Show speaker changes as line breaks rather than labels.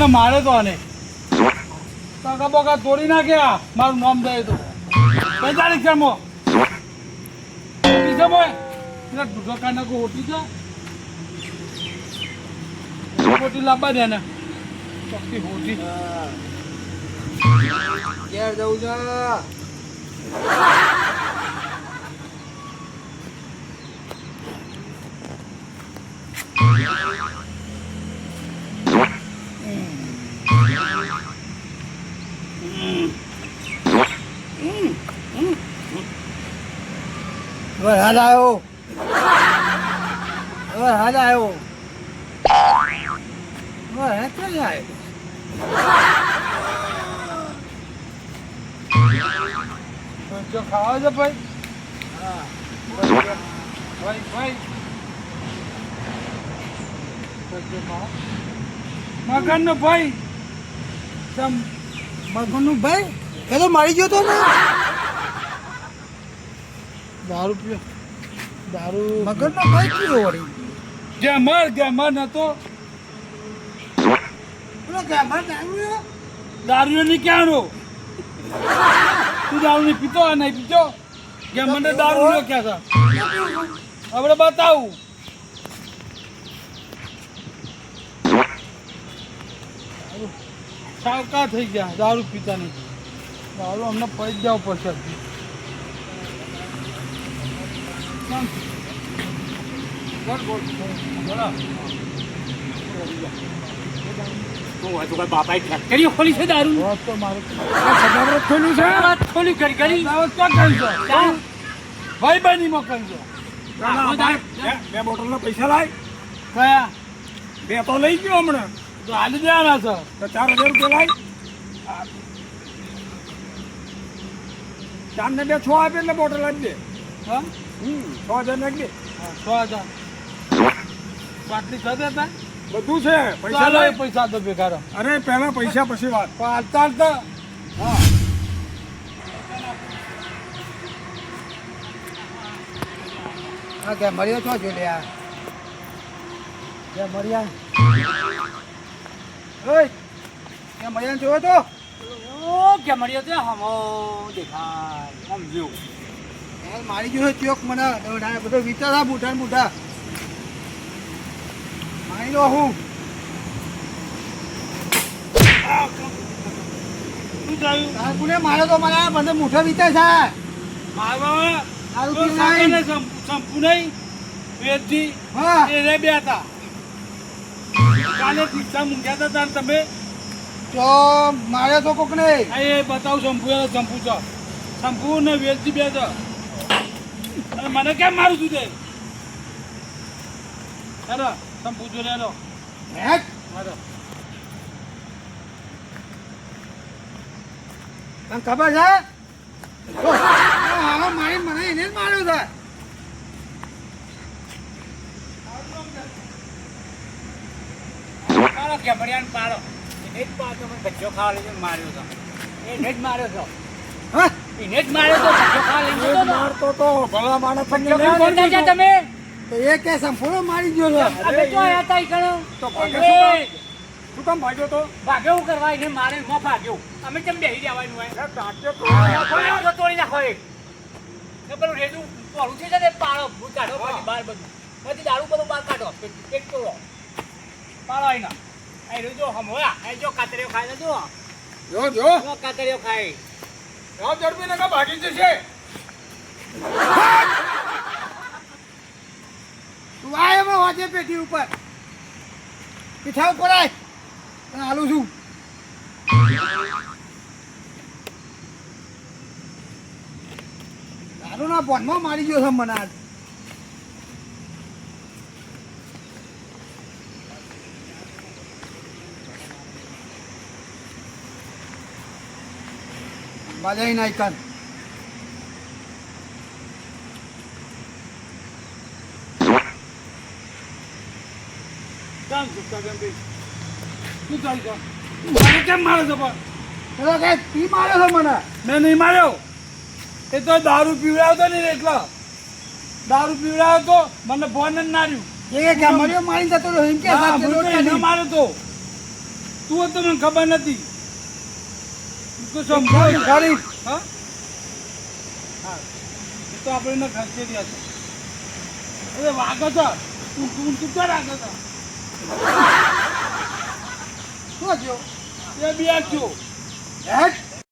મારે તો આને કાકા બોકા તોડી નાખ્યા મારું નામ દે તો કઈ તારીખ છે મો ઓટી છે મોય એટલે દૂધો કાને કો ઓટી છે ઓટી લાવવા દે ને ચોખ્ખી ઓટી
ઘેર જવું છે વરસાદ આવ્યો વરસાદ આવ્યો વરસાદ ક્યાં આવ્યો
જો ખાવા છે ભાઈ
હા
ભાઈ ભાઈ મગનનો ભાઈ
મગનનું ભાઈ એ તો મારી ગયો તો ને
દારૂ પીઓ દારૂ
મગનનો ભાઈ કયો વળી
ગેમર નતો
પેલો ગામમાં દારૂ
દારૂ ની ક્યાંનો તું દારૂ નહીં પીતો નહીં પીતો ગેમર ને દારૂ નો ક્યાં છે આપણે બતાવું સાવકા થઈ ગયા દારૂ પીતા નહીં દારૂ અમને પૈસા જવું પડશે
બાપાએ ફેક્ટરી ખોલી છે દારૂ
તો મારે ખોલ્યું છે
ખોલી કરી કરી
ભાઈ બની મોકલજો
બે બોટલના પૈસા લાય
કયા
બે તો લઈ ગયો હમણાં
તો હાલી દેવાના છે
તો 4000 રૂપિયા લાય ચાર ને બે 6 આપે એટલે બોટલ આપી દે
હા
6000 નાખી દે
6000 બાટલી કરી દેતા
બધું છે પૈસા
ચાલો
લાય
એ પૈસા તો ભેગા રહો
અરે પહેલા પૈસા પછી વાત
હાલતા તો
હા
હા કે મળ્યો છો જોડ્યા કે મળ્યા ઓય કે મળ્યા જોયો તો
ઓ કે મળ્યો તે હમો દેખાય સમજ્યો
યાર મારી ગયો ચોક મને દોડાય બધો વિચારા બુઢા ને બુઢા મારી લો હું
શું થયું
કાકુને માર્યો તો મને બધે મુઠો વીતે છે
મારવા
દારૂ
તો
પીને
સાગરને સંપુ નહીં વેચી
હા
એ રે બે હતા કાલે રિક્ષા મૂક્યા હતા તાર તમે
તો માર્યો તો કોક ને
આ એ બતાવું શંપુ છો શંપુ ને વેચી બે છે અને મને કેમ મારું છું તે હેલો શંપુ જો હેલો
હેક
હેલો
તને ખબર છે હા મારી મને એને જ માર્યો છે
પાડો કે મળ્યા પાડો એને જ પાડો મને બચ્ચો ખાવા લઈને માર્યો તો એને જ માર્યો તો
હા
એને જ માર્યો તો બચ્ચો ખાવા લઈને ગયો તો
મારતો તો ભલા માણસ
બચ્ચો ખાવા લઈને ગયા તમે
તો એ કે સંપૂર્ણ મારી ગયો છે
અમે તો આયા હતા ઈ કણો
તો ભાગે શું કામ ભાગ્યો તો
ભાગ્યો હું કરવા એને મારે મો ભાગ્યો અમે કેમ બેહી જવાનું હોય
ટાંટ્યો
ભાગ્યો તોડી નાખો એક ને પેલું રેડું પોળું છે ને પાડો ભૂત કાઢો પછી બહાર બધું પછી દારૂ બધું બહાર કાઢો એક તોડો પાડો આઈના આ જો હમોયા આ જો કાતરીઓ ખાય ને જો
જો
કાતરીઓ ખાય
ઝડપી ને ભાગી જશે
તું આય એમાં વાજે પેટી ઉપર પીઠા ઉપર આય તને હાલું છું દારૂના બોનમાં મારી ગયો છે મને આજ બાજાઈ નાઈ કર
કામ ચૂકતા કેમ ભાઈ શું થાય છે મને કેમ મારે છે પણ
પેલો કે પી માર્યો છે મને
મેં નહીં માર્યો એ તો દારૂ પીવડાવતો ને એટલા દારૂ પીવડાવતો મને ફોન જ નાર્યું
એ કે મર્યો મારી જતો રહ્યો એમ કે
હા,
સાથે
હું તો
દોડતા
એને
નહીં.
માર્યો તો તું તો મને ખબર નથી તું તો સમજો
ગાડી
હા હા એ તો આપણે એને ખર્ચે રહ્યા છે અરે વાગો છો તું ક્યાં રાખો છો
શું થયો
એ બી આખ્યો
હેટ